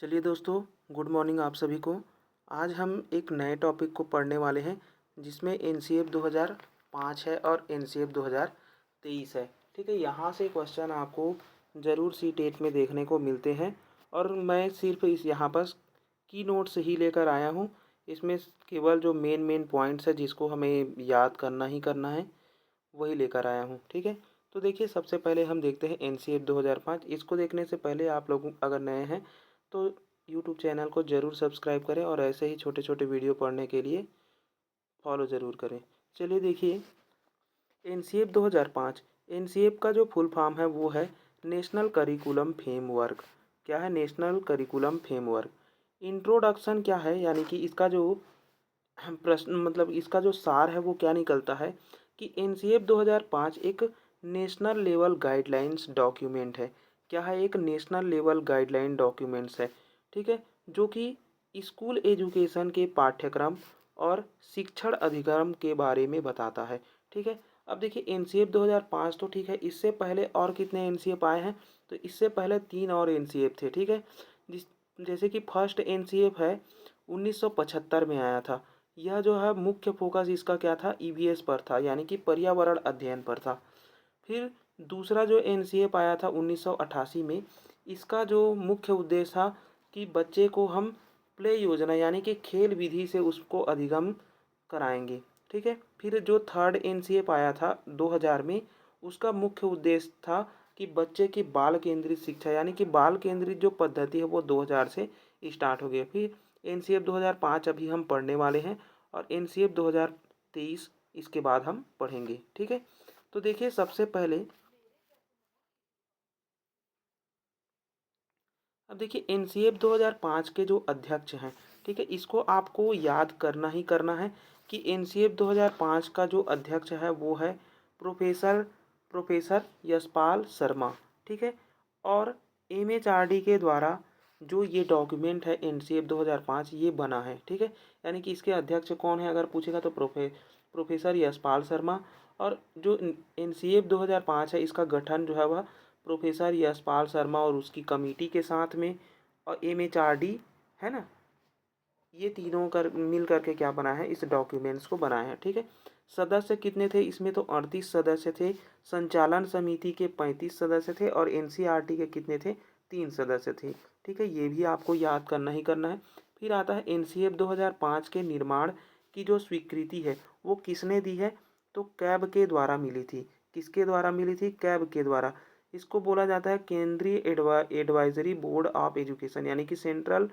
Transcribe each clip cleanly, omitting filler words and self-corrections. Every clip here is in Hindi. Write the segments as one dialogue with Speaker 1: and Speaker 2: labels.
Speaker 1: चलिए दोस्तों, गुड मॉर्निंग आप सभी को। आज हम एक नए टॉपिक को पढ़ने वाले हैं जिसमें एनसीएफ 2005 है और एनसीएफ 2023 है। ठीक है, यहाँ से क्वेश्चन आपको ज़रूर सी टेट में देखने को मिलते हैं और मैं सिर्फ इस यहाँ पर की नोट्स ही लेकर आया हूँ। इसमें केवल जो मेन मेन पॉइंट्स है जिसको हमें याद करना ही करना है वही लेकर आया हूँ। ठीक है, तो देखिए सबसे पहले हम देखते हैं एनसीएफ 2005। इसको देखने से पहले आप लोग अगर नए हैं तो यूट्यूब चैनल को ज़रूर सब्सक्राइब करें और ऐसे ही छोटे छोटे वीडियो पढ़ने के लिए फॉलो ज़रूर करें। चलिए देखिए, एनसीएफ 2005, एनसीएफ का जो फुल फॉर्म है वो है नेशनल करिकुलम फ्रेमवर्क। क्या है? National curriculum framework. इंट्रोडक्शन क्या है, यानी कि इसका जो प्रश्न मतलब इसका जो सार है वो क्या निकलता है कि एनसीएफ 2005 एक नेशनल लेवल गाइडलाइंस डॉक्यूमेंट है। क्या है? एक नेशनल लेवल गाइडलाइन डॉक्यूमेंट्स है। ठीक है, जो कि स्कूल एजुकेशन के पाठ्यक्रम और शिक्षण अधिक्रम के बारे में बताता है। ठीक है, अब देखिए एनसीएफ 2005 तो ठीक है, इससे पहले और कितने एनसीएफ आए हैं? तो इससे पहले 3 और एनसीएफ थे। ठीक है, जिस जैसे कि फर्स्ट एनसीएफ है 1975 में आया था। यह जो है मुख्य फोकस इसका क्या था? ईवीएस पर था, यानी कि पर्यावरण अध्ययन पर था। फिर दूसरा जो एनसीएफ आया था 1988 में, इसका जो मुख्य उद्देश्य था कि बच्चे को हम प्ले योजना यानी कि खेल विधि से उसको अधिगम कराएंगे। ठीक है, फिर जो थर्ड एनसीएफ आया था 2000 में, उसका मुख्य उद्देश्य था कि बच्चे की बाल केंद्रित शिक्षा यानी कि बाल केंद्रित जो पद्धति है वो 2000 से स्टार्ट हो गई। फिर एनसीएफ 2005 अभी हम पढ़ने वाले हैं और एनसीएफ 2023 इसके बाद हम पढ़ेंगे। ठीक है, तो देखिए सबसे पहले अब देखिए एनसीएफ 2005 के जो अध्यक्ष हैं, ठीक है, इसको आपको याद करना ही करना है कि एनसीएफ 2005 का जो अध्यक्ष है वो है प्रोफेसर प्रोफेसर यशपाल शर्मा। ठीक है, और एमएचआरडी के द्वारा जो ये डॉक्यूमेंट है एनसीएफ 2005 ये बना है। ठीक है, यानी कि इसके अध्यक्ष कौन है अगर पूछेगा तो प्रोफेसर यशपाल शर्मा। और जो एनसीएफ 2005 है इसका गठन जो है वह प्रोफेसर यशपाल शर्मा और उसकी कमेटी के साथ में और एमएचआरडी है ना, ये तीनों कर मिल करके क्या बना है? इस डॉक्यूमेंट्स को बनाया है। ठीक है, सदस्य कितने थे इसमें? तो 38 सदस्य थे। संचालन समिति के 35 सदस्य थे और एनसीईआरटी के कितने थे? 3 सदस्य थे। ठीक है, ये भी आपको याद करना ही करना है। फिर आता है एनसीएफ 2005 के निर्माण की जो स्वीकृति है वो किसने दी है? तो कैब के द्वारा मिली थी। किसके द्वारा मिली थी? कैब के द्वारा। इसको बोला जाता है केंद्रीय एडवाइजरी बोर्ड ऑफ एजुकेशन, यानी कि central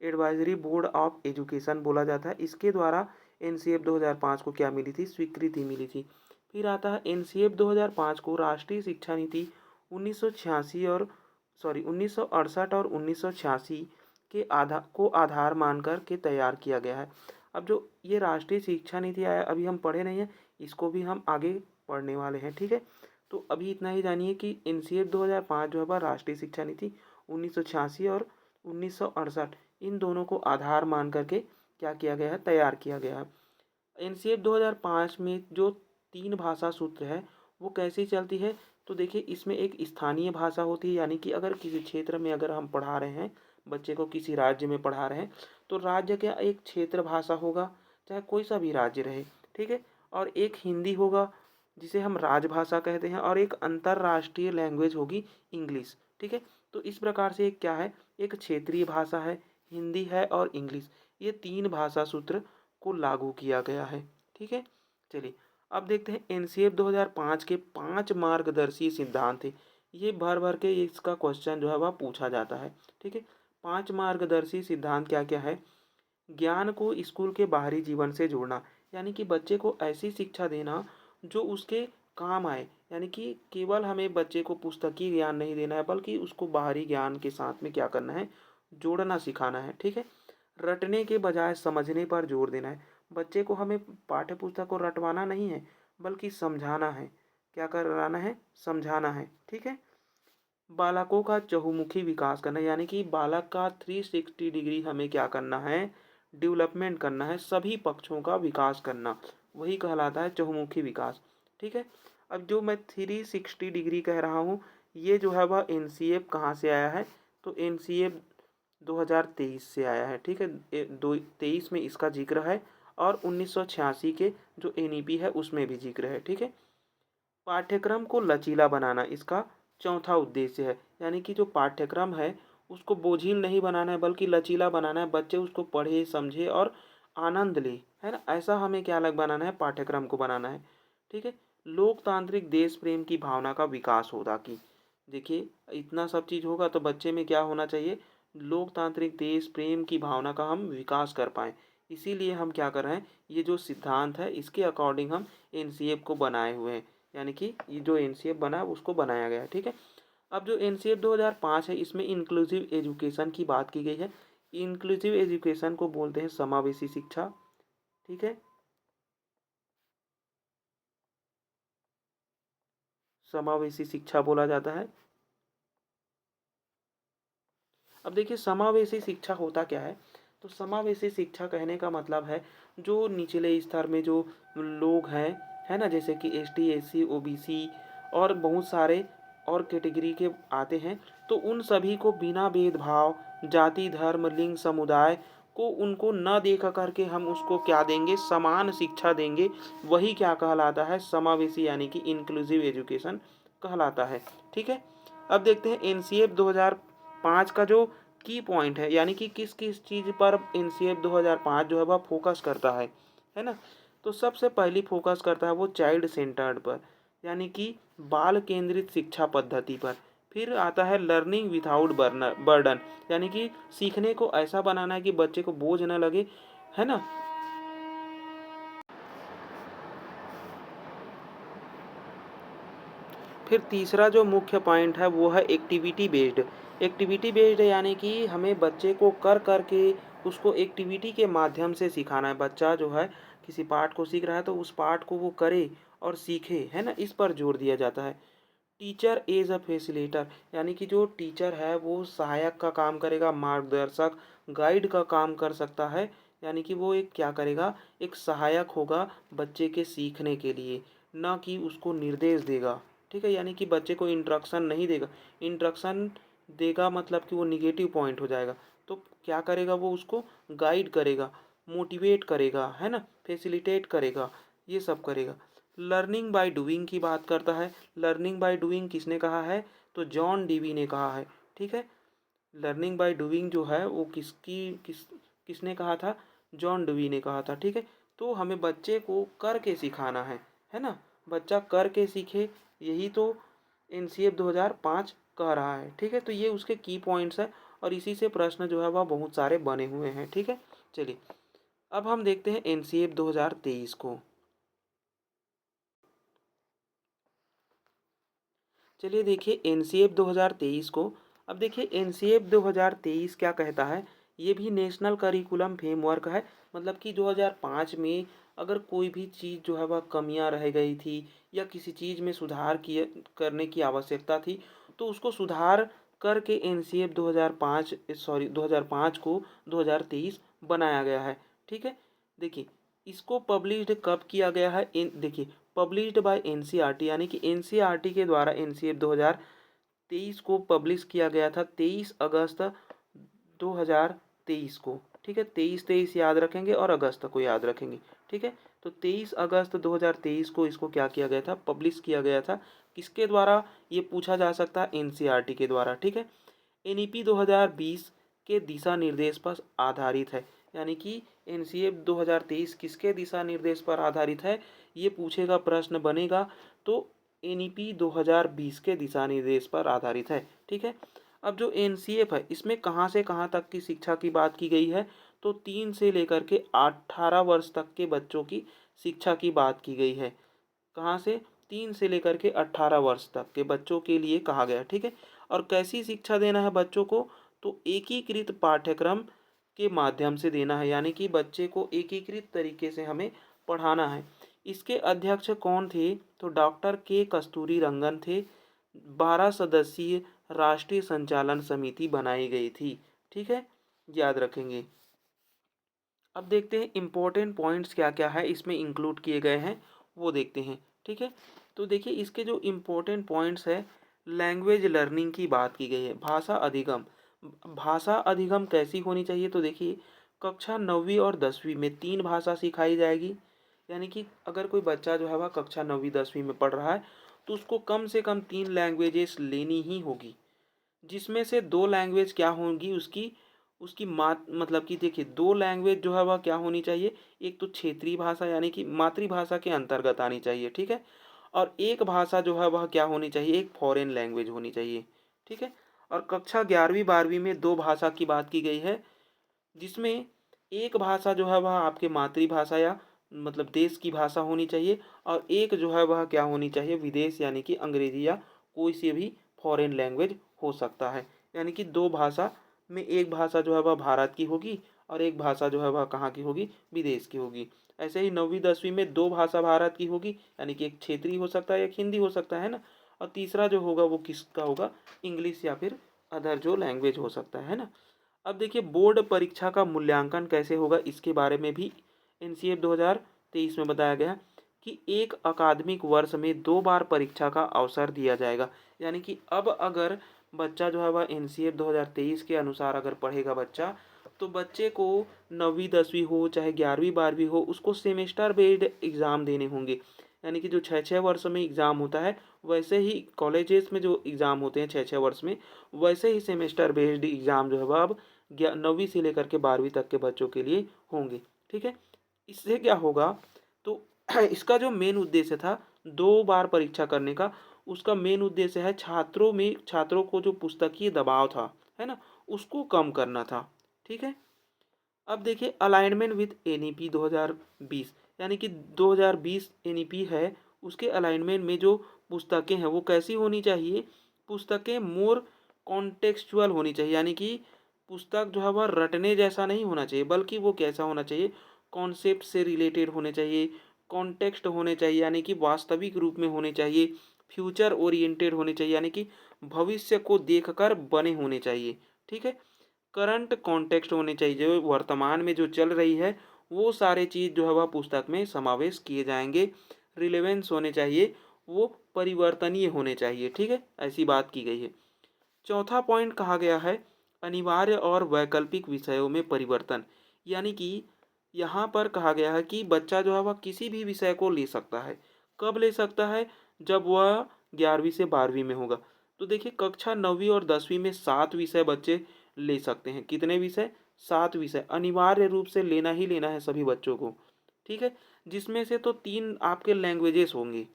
Speaker 1: advisory board of education बोला जाता है। इसके द्वारा एनसीएफ 2005 को क्या मिली थी? स्वीकृति मिली थी। फिर आता है एनसीएफ 2005 को राष्ट्रीय शिक्षा नीति 1986 और 1968 और 1986 के आधार मानकर के तैयार किया गया है। अब जो ये राष्ट्रीय शिक्षा नीति आया अभी हम पढ़े नहीं है, इसको भी हम आगे पढ़ने वाले हैं। ठीक है, तो अभी इतना ही जानिए कि एनसीएफ 2005 जो है वह राष्ट्रीय शिक्षा नीति 1986 और 1968 इन दोनों को आधार मान करके क्या किया गया है? तैयार किया गया है। एनसीएफ 2005 में जो 3 भाषा सूत्र है वो कैसी चलती है? तो देखिए इसमें एक स्थानीय भाषा होती है, यानी कि अगर किसी क्षेत्र में अगर हम पढ़ा रहे हैं बच्चे को, किसी राज्य में पढ़ा रहे हैं तो राज्य का एक क्षेत्र भाषा होगा, चाहे कोई सा भी राज्य रहे। ठीक है, और एक हिंदी होगा जिसे हम राजभाषा कहते हैं और एक अंतर्राष्ट्रीय लैंग्वेज होगी इंग्लिश। ठीक है, तो इस प्रकार से एक क्या है? एक क्षेत्रीय भाषा है, हिंदी है और इंग्लिश। ये 3 भाषा सूत्र को लागू किया गया है। ठीक है, चलिए अब देखते हैं एनसीएफ 2005 के 5 मार्गदर्शी सिद्धांत थे। ये भर भर के इसका क्वेश्चन जो है वह पूछा जाता है। ठीक है, 5 मार्गदर्शी सिद्धांत क्या क्या है? ज्ञान को स्कूल के बाहरी जीवन से जोड़ना, यानी कि बच्चे को ऐसी शिक्षा देना जो उसके काम आए, यानी कि केवल हमें बच्चे को पुस्तकीय ज्ञान नहीं देना है बल्कि उसको बाहरी ज्ञान के साथ में क्या करना है? जोड़ना सिखाना है। ठीक है, रटने के बजाय समझने पर जोर देना है। बच्चे को हमें पाठ्य पुस्तक को रटवाना नहीं है बल्कि समझाना है। क्या कराना है? समझाना है। ठीक है, बालकों का चहुमुखी विकास करना, यानी कि बालक का 360 डिग्री हमें क्या करना है? डेवलपमेंट करना है, सभी पक्षों का विकास करना, वही कहलाता है चहुमुखी विकास। ठीक है, अब जो मैं 360 डिग्री कह रहा हूँ ये जो है वह एनसीएफ कहाँ से आया है? तो एनसीएफ 2023 से आया है, ठीक है। 23 में इसका जिक्र है और 1986 के जो एनईपी है उसमें भी जिक्र है, ठीक है। पाठ्यक्रम को लचीला बनाना इसका चौथा उद्देश्य है, यानी कि जो पाठ्यक्रम है उसको बोझिल नहीं बनाना है बल्कि लचीला बनाना है, बच्चे उसको पढ़े समझे और आनंद ले, है ना। ऐसा हमें क्या अलग बनाना है, पाठ्यक्रम को बनाना है, ठीक है। लोकतांत्रिक देश प्रेम की भावना का विकास होगा कि देखिए इतना सब चीज़ होगा तो बच्चे में क्या होना चाहिए, लोकतांत्रिक देश प्रेम की भावना का हम विकास कर पाएँ। इसीलिए हम क्या कर रहे हैं, ये जो सिद्धांत है इसके अकॉर्डिंग हम एनसीएफ को बनाए हुए हैं, यानी कि ये जो एनसीएफ बना है उसको बनाया गया है, ठीक है। अब जो एनसीएफ 2005 है इसमें इंक्लूसिव एजुकेशन की बात की गई है। इंक्लूसिव एजुकेशन को बोलते हैं समावेशी शिक्षा, ठीक है। समावेशी शिक्षा बोला जाता है। अब देखिए समावेशी शिक्षा होता क्या है, तो समावेशी शिक्षा कहने का मतलब है जो निचले स्तर में जो लोग हैं, है ना, जैसे कि एसटी एससी ओबीसी और बहुत सारे और कैटेगरी के आते हैं, तो उन सभी को बिना भेदभाव जाति धर्म लिंग समुदाय को उनको न देख करके हम उसको क्या देंगे, समान शिक्षा देंगे। वही क्या कहलाता है, समावेशी यानी कि इंक्लूसिव एजुकेशन कहलाता है, ठीक है। अब देखते हैं एनसीएफ 2005 का जो की पॉइंट है, यानी कि किस किस चीज़ पर एनसीएफ 2005 जो है वह फोकस करता है ना। तो सबसे पहली फोकस करता है वो चाइल्ड सेंटर्ड पर, यानी कि बाल केंद्रित शिक्षा पद्धति पर। फिर आता है लर्निंग विदाउट बर्डन, यानी कि सीखने को ऐसा बनाना है कि बच्चे को बोझ न लगे, है ना। फिर तीसरा जो मुख्य पॉइंट है वो है एक्टिविटी बेस्ड। एक्टिविटी बेस्ड यानी कि हमें बच्चे को कर कर के उसको एक्टिविटी के माध्यम से सिखाना है। बच्चा जो है किसी पाठ को सीख रहा है तो उस पाठ को वो करे और सीखे, है ना, इस पर जोर दिया जाता है। टीचर एज अ फैसिलिटेटर, यानी कि जो टीचर है वो सहायक का काम करेगा, मार्गदर्शक गाइड का काम कर सकता है, यानी कि वो एक क्या करेगा, एक सहायक होगा बच्चे के सीखने के लिए, ना कि उसको निर्देश देगा, ठीक है। यानी कि बच्चे को इंस्ट्रक्शन नहीं देगा, इंस्ट्रक्शन देगा मतलब कि वो निगेटिव पॉइंट हो जाएगा। तो क्या करेगा, वो उसको गाइड करेगा, मोटिवेट करेगा, है ना, फैसिलिटेट करेगा, ये सब करेगा। लर्निंग बाय डूइंग की बात करता है। लर्निंग बाय डूइंग किसने कहा है, तो जॉन डीवी ने कहा है, ठीक है। लर्निंग बाय डूइंग जो है वो किसने कहा था, जॉन डीवी ने कहा था, ठीक है। तो हमें बच्चे को करके सिखाना है ना, बच्चा करके सीखे, यही तो एनसीएफ 2005 कह रहा है, ठीक है। तो ये उसके की पॉइंट्स है और इसी से प्रश्न जो है वह बहुत सारे बने हुए हैं, ठीक है। चलिए अब हम देखते हैं एनसीएफ 2023 को। चलिए देखिए एनसीएफ 2023 को। अब देखिए एनसीएफ 2023 क्या कहता है, ये भी नेशनल करिकुलम फ्रेमवर्क है। मतलब कि 2005 में अगर कोई भी चीज़ जो है वह कमियां रह गई थी या किसी चीज़ में सुधार किए करने की आवश्यकता थी, तो उसको सुधार करके एनसीएफ 2005 को 2023 बनाया गया है, ठीक है। देखिए इसको पब्लिश्ड कब किया गया है, देखिए पब्लिश्ड बाय एनसीईआरटी, यानी कि एनसीईआरटी के द्वारा एनसीएफ 2023 को पब्लिश किया गया था 23 अगस्त 2023 को, ठीक है। 23 23 याद रखेंगे और अगस्त को याद रखेंगे, ठीक है। तो 23 अगस्त 2023 को इसको क्या किया गया था, पब्लिश किया गया था। किसके द्वारा, ये पूछा जा सकता है, एनसीईआरटी के द्वारा, ठीक है। एनईपी 2020 के दिशा निर्देश पर आधारित है, यानी कि एनसीएफ 2023 किसके दिशा निर्देश पर आधारित है, ये पूछेगा, प्रश्न बनेगा तो एनईपी 2020 के दिशा निर्देश पर आधारित है, ठीक है। अब जो एनसीएफ है इसमें कहाँ से कहाँ तक की शिक्षा की बात की गई है, तो 3 से लेकर के 18 वर्ष तक के बच्चों की शिक्षा की बात की गई है। कहाँ से, 3 से लेकर के 18 वर्ष तक के बच्चों के लिए कहा गया, ठीक है। और कैसी शिक्षा देना है बच्चों को, तो एकीकृत पाठ्यक्रम के माध्यम से देना है, यानी कि बच्चे को एकीकृत तरीके से हमें पढ़ाना है। इसके अध्यक्ष कौन थे, तो डॉक्टर के कस्तूरी रंगन थे। 12 सदस्यीय राष्ट्रीय संचालन समिति बनाई गई थी, ठीक है, याद रखेंगे। अब देखते हैं इम्पोर्टेंट पॉइंट्स क्या क्या है इसमें इंक्लूड किए गए हैं, वो देखते हैं, ठीक है। तो देखिए इसके जो इम्पोर्टेंट पॉइंट्स है, लैंग्वेज लर्निंग की बात की गई है, भाषा अधिगम। भाषा अधिगम कैसी होनी चाहिए, तो देखिए कक्षा 9वीं और 10वीं में 3 भाषा सिखाई जाएगी। यानी कि अगर कोई बच्चा जो है वह कक्षा 9वीं 10वीं में पढ़ रहा है, तो उसको कम से कम 3 लैंग्वेजेस लेनी ही होगी। जिसमें से 2 लैंग्वेज क्या होंगी उसकी, उसकी मात मतलब कि देखिए 2 लैंग्वेज जो है वह क्या होनी चाहिए, एक तो क्षेत्रीय भाषा यानी कि मातृभाषा के अंतर्गत आनी चाहिए, ठीक है? और एक भाषा जो है वह क्या होनी चाहिए, एक फॉरेन लैंग्वेज होनी चाहिए, ठीक है? और कक्षा 11वीं 12वीं में 2 भाषा की बात की गई है, जिसमें एक भाषा जो है वह आपके मातृभाषा या मतलब देश की भाषा होनी चाहिए, और एक जो है वह क्या होनी चाहिए, विदेश यानी कि अंग्रेजी या कोई सी भी फॉरेन लैंग्वेज हो सकता है। यानी कि 2 भाषा में एक भाषा जो है वह भारत की होगी और एक भाषा जो है वह कहाँ की होगी, विदेश की होगी। ऐसे ही 9वीं 10वीं में 2 भाषा भारत की होगी, यानी कि एक क्षेत्रीय हो सकता है, एक हिंदी हो सकता है ना, और तीसरा जो होगा वो किसका होगा, इंग्लिश या फिर अदर जो लैंग्वेज हो सकता है ना। अब देखिए बोर्ड परीक्षा का मूल्यांकन कैसे होगा, इसके बारे में भी एनसीएफ 2023 में बताया गया कि एक अकादमिक वर्ष में 2 बार परीक्षा का अवसर दिया जाएगा। यानी कि अब अगर बच्चा जो है वह एनसीएफ 2023 के अनुसार अगर पढ़ेगा बच्चा, तो बच्चे को 9वीं 10वीं हो चाहे 11वीं 12वीं हो, उसको सेमेस्टर बेस्ड एग्ज़ाम देने होंगे। यानी कि जो 6-6 वर्ष में एग्ज़ाम होता है, वैसे ही कॉलेजेस में जो एग्ज़ाम होते हैं 6-6 वर्ष में, वैसे ही सेमेस्टर बेस्ड एग्ज़ाम जो है वह अब 9वीं से लेकर के 12वीं तक के बच्चों के लिए होंगे, ठीक है? इससे क्या होगा, तो इसका जो मेन उद्देश्य था 2 बार परीक्षा करने का, उसका मेन उद्देश्य है छात्रों को जो पुस्तकीय दबाव था, है ना? उसको कम करना था, ठीक है? अब देखिए अलाइनमेंट विद एनईपी 2020, यानी कि 2020 एनईपी है, उसके अलाइनमेंट में जो पुस्तकें हैं वो कैसी होनी चाहिए, पुस्तकें मोर कॉन्टेक्सचुअल होनी चाहिए। यानी कि पुस्तक जो है वह रटने जैसा नहीं होना चाहिए, बल्कि वो कैसा होना चाहिए, कॉन्सेप्ट से रिलेटेड होने चाहिए, कॉन्टेक्स्ट होने चाहिए यानी कि वास्तविक रूप में होने चाहिए, फ्यूचर ओरिएंटेड होने चाहिए यानी कि भविष्य को देखकर बने होने चाहिए, ठीक है? करंट कॉन्टेक्स्ट होने चाहिए, जो वर्तमान में जो चल रही है वो सारे चीज़ जो है वह पुस्तक में समावेश किए जाएंगे। रिलेवेंस होने चाहिए, वो परिवर्तनीय होने चाहिए, ठीक है, ऐसी बात की गई है। चौथा पॉइंट कहा गया है अनिवार्य और वैकल्पिक विषयों में परिवर्तन। यानी कि यहाँ पर कहा गया है कि बच्चा जो है वह किसी भी विषय को ले सकता है। कब ले सकता है, जब वह 11वीं से 12वीं में होगा। तो देखिए कक्षा 9वीं और 10वीं में 7 विषय बच्चे ले सकते हैं। कितने विषय, 7 विषय अनिवार्य रूप से लेना ही लेना है सभी बच्चों को, ठीक है? जिसमें से तो 3 आपके लैंग्वेजेस होंगे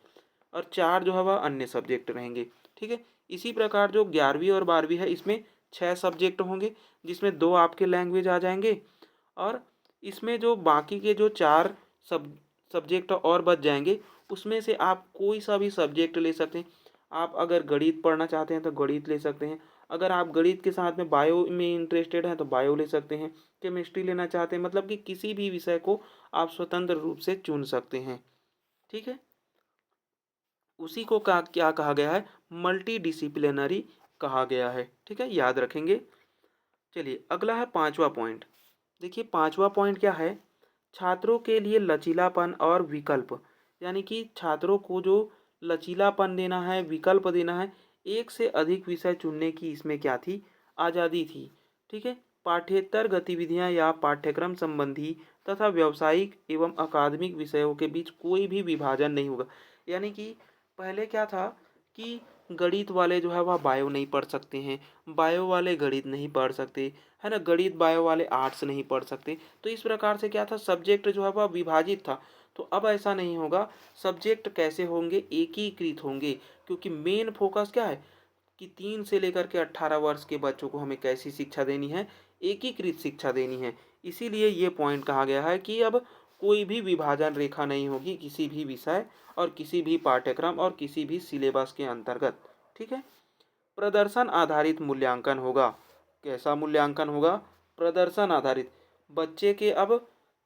Speaker 1: और 4 जो है वह अन्य सब्जेक्ट रहेंगे, ठीक है? इसी प्रकार जो 11वीं और 12वीं है, इसमें 6 सब्जेक्ट होंगे, जिसमें 2 आपके लैंग्वेज आ जाएंगे, और इसमें जो बाकी के जो 4 सब्जेक्ट और बच जाएंगे, उसमें से आप कोई सा भी सब्जेक्ट ले सकते हैं। आप अगर गणित पढ़ना चाहते हैं तो गणित ले सकते हैं, अगर आप गणित के साथ में बायो में इंटरेस्टेड हैं तो बायो ले सकते हैं, केमिस्ट्री लेना चाहते हैं, मतलब कि किसी भी विषय को आप स्वतंत्र रूप से चुन सकते हैं, ठीक है? उसी को क्या कहा गया है, मल्टी डिसिप्लिनरी कहा गया है, ठीक है, याद रखेंगे। चलिए अगला है 5वां पॉइंट। देखिए 5वां पॉइंट क्या है, छात्रों के लिए लचीलापन और विकल्प। यानी कि छात्रों को जो लचीलापन देना है, विकल्प देना है, एक से अधिक विषय चुनने की इसमें क्या थी, आज़ादी थी, ठीक है? पाठ्येतर गतिविधियां या पाठ्यक्रम संबंधी तथा व्यावसायिक एवं अकादमिक विषयों के बीच कोई भी विभाजन नहीं होगा। यानी कि पहले क्या था कि गणित वाले जो है वह बायो नहीं पढ़ सकते हैं, बायो वाले गणित नहीं पढ़ सकते, है ना, गणित बायो वाले आर्ट्स नहीं पढ़ सकते। तो इस प्रकार से क्या था, सब्जेक्ट जो है वह विभाजित था। तो अब ऐसा नहीं होगा, सब्जेक्ट कैसे होंगे, एकीकृत होंगे, क्योंकि मेन फोकस क्या है कि 3 से लेकर के 18 वर्ष के बच्चों को हमें कैसी शिक्षा देनी है, एकीकृत शिक्षा देनी है। इसीलिए ये पॉइंट कहा गया है कि अब कोई भी विभाजन रेखा नहीं होगी किसी भी विषय और किसी भी पाठ्यक्रम और किसी भी सिलेबस के अंतर्गत, ठीक है? प्रदर्शन आधारित मूल्यांकन होगा। कैसा मूल्यांकन होगा, प्रदर्शन आधारित। बच्चे के अब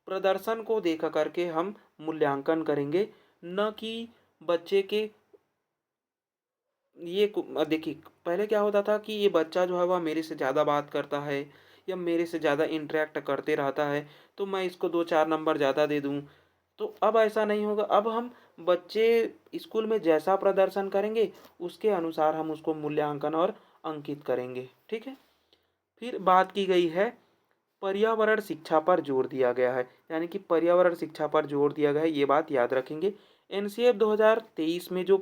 Speaker 1: प्रदर्शन को देख करके हम मूल्यांकन करेंगे, न कि बच्चे के देखिए पहले क्या होता था कि ये बच्चा जो है वह मेरे से ज़्यादा बात करता है या मेरे से ज़्यादा इंटरेक्ट करते रहता है, तो मैं इसको 2-4 नंबर ज़्यादा दे दूँ। तो अब ऐसा नहीं होगा, अब हम बच्चे स्कूल में जैसा प्रदर्शन करेंगे उसके अनुसार हम उसको मूल्यांकन और अंकित करेंगे, ठीक है? फिर बात की गई है पर्यावरण शिक्षा पर जोर दिया गया है, यानी कि पर्यावरण शिक्षा पर जोर दिया गया है, ये बात याद रखेंगे। एनसीएफ 2023 में जो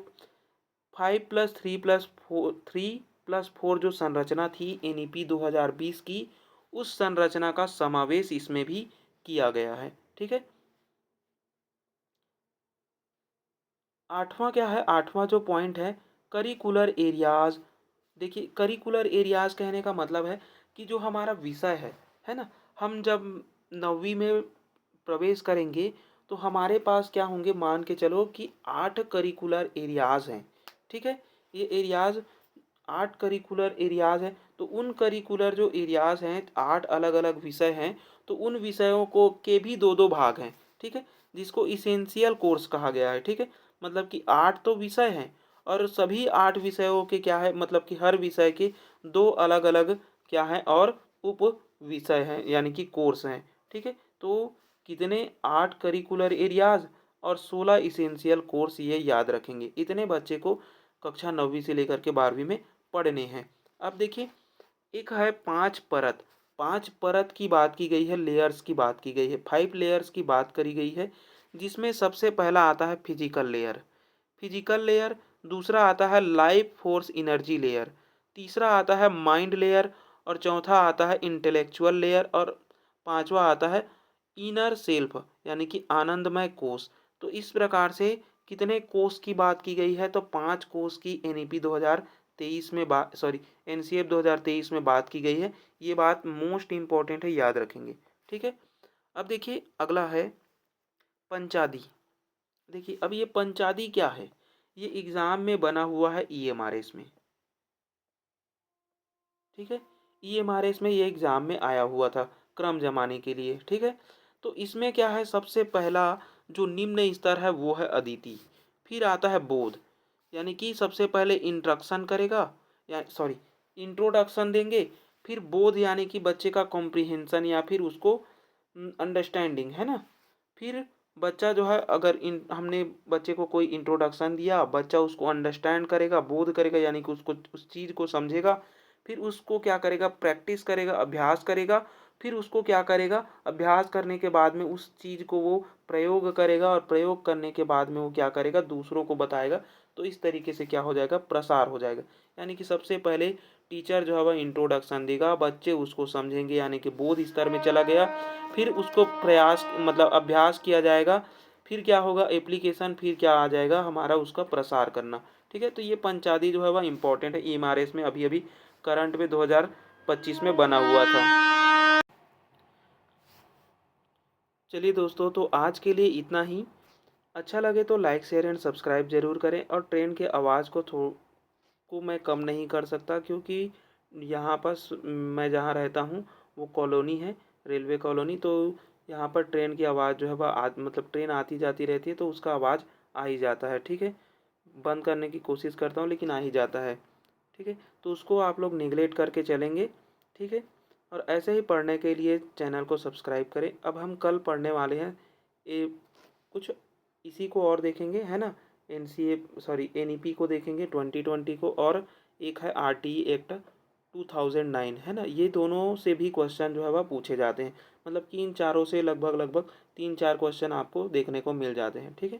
Speaker 1: 5+3+4 जो संरचना थी एनईपी 2020 की, उस संरचना का समावेश इसमें भी किया गया है। ठीक है, आठवां क्या है, आठवां जो पॉइंट है करिकुलर एरियाज। देखिए करिकुलर एरियाज कहने का मतलब है कि जो हमारा विषय है ना, हम जब 9वीं में प्रवेश करेंगे तो हमारे पास क्या होंगे, मान के चलो कि 8 करिकुलर एरियाज हैं। ठीक है, ये एरियाज 8 करिकुलर एरियाज हैं, तो उन करिकुलर जो एरियाज हैं 8 अलग अलग विषय हैं, तो उन विषयों को के भी दो दो भाग हैं। ठीक है, जिसको इसेंशियल कोर्स कहा गया है। ठीक है, मतलब कि 8 तो विषय हैं और सभी 8 विषयों के क्या है, मतलब कि हर विषय के दो अलग अलग क्या है और उप विषय हैं, यानी कि कोर्स हैं। ठीक है, तो कितने, 8 करिकुलर एरियाज और 16 इसेंशियल कोर्स, ये याद रखेंगे। इतने बच्चे को कक्षा 9वीं से लेकर के 12वीं में पढ़ने हैं। अब देखिए एक है 5 परत। 5 परत की बात की गई है, लेयर्स की बात की गई है, 5 लेयर्स की बात करी गई है, जिसमें सबसे पहला आता है फिजिकल लेयर। फिजिकल लेयर, दूसरा आता है लाइफ फोर्स एनर्जी लेयर, तीसरा आता है माइंड लेयर, और चौथा आता है इंटेलेक्चुअल लेयर, और पांचवा आता है इनर सेल्फ, यानी कि आनंदमय कोष। तो इस प्रकार से कितने कोष की बात की गई है, तो 5 कोष की एनईपी 2023 में बात, सॉरी, एनसीएफ 2023 में बात की गई है। ये बात मोस्ट इंपॉर्टेंट है, याद रखेंगे। ठीक है, अब देखिए अगला है पंचादी। देखिए अब ये पंचादी क्या है, ये एग्जाम में बना हुआ है ईएमआरएस में। ठीक है, ईएमआरएस में ये एग्जाम में आया हुआ था क्रम जमाने के लिए। ठीक है, तो इसमें क्या है, सबसे पहला जो निम्न स्तर है वो है अदिति, फिर आता है बोध, यानी कि सबसे पहले इंट्रोडक्शन करेगा, या सॉरी इंट्रोडक्शन देंगे, फिर बोध यानी कि बच्चे का कॉम्प्रिहेंशन या फिर उसको अंडरस्टैंडिंग, है ना। फिर बच्चा जो है, अगर इन हमने बच्चे को कोई इंट्रोडक्शन दिया, बच्चा उसको अंडरस्टैंड करेगा, बोध करेगा, यानी कि उसको उस चीज़ को समझेगा, फिर उसको क्या करेगा, प्रैक्टिस करेगा, अभ्यास करेगा, फिर उसको क्या करेगा, अभ्यास करने के बाद में उस चीज़ को वो प्रयोग करेगा, और प्रयोग करने के बाद में वो क्या करेगा, दूसरों को बताएगा। तो इस तरीके से क्या हो जाएगा, प्रसार हो जाएगा। यानी कि सबसे पहले टीचर जो है वह इंट्रोडक्शन देगा, बच्चे उसको समझेंगे, यानी कि बोध स्तर में चला गया, फिर उसको प्रयास मतलब अभ्यास किया जाएगा, फिर क्या होगा एप्लीकेशन, फिर क्या आ जाएगा हमारा उसका प्रसार करना। ठीक है, तो ये पंचादी जो है वह इंपॉर्टेंट है, ईएमआरएस में अभी अभी करंट में 2025 में बना हुआ था। चलिए दोस्तों, तो आज के लिए इतना ही। अच्छा लगे तो लाइक शेयर एंड सब्सक्राइब जरूर करें, और ट्रेन के आवाज़ को मैं कम नहीं कर सकता, क्योंकि यहाँ पर मैं जहाँ रहता हूँ वो कॉलोनी है, रेलवे कॉलोनी, तो यहाँ पर ट्रेन की आवाज़ जो है वह मतलब ट्रेन आती जाती रहती है, तो उसका आवाज़ आ ही जाता है। ठीक है, बंद करने की कोशिश करता हूँ लेकिन आ ही जाता है। ठीक है, तो उसको आप लोग निगलेक्ट करके चलेंगे। ठीक है, और ऐसे ही पढ़ने के लिए चैनल को सब्सक्राइब करें। अब हम कल पढ़ने वाले हैं कुछ इसी को और देखेंगे, है ना। एनईपी को देखेंगे 2020 को, और एक है आरटीई एक्ट 2009, है ना। ये दोनों से भी क्वेश्चन जो है वह पूछे जाते हैं, मतलब कि इन चारों से लगभग लगभग 3-4 क्वेश्चन आपको देखने को मिल जाते हैं। ठीक है।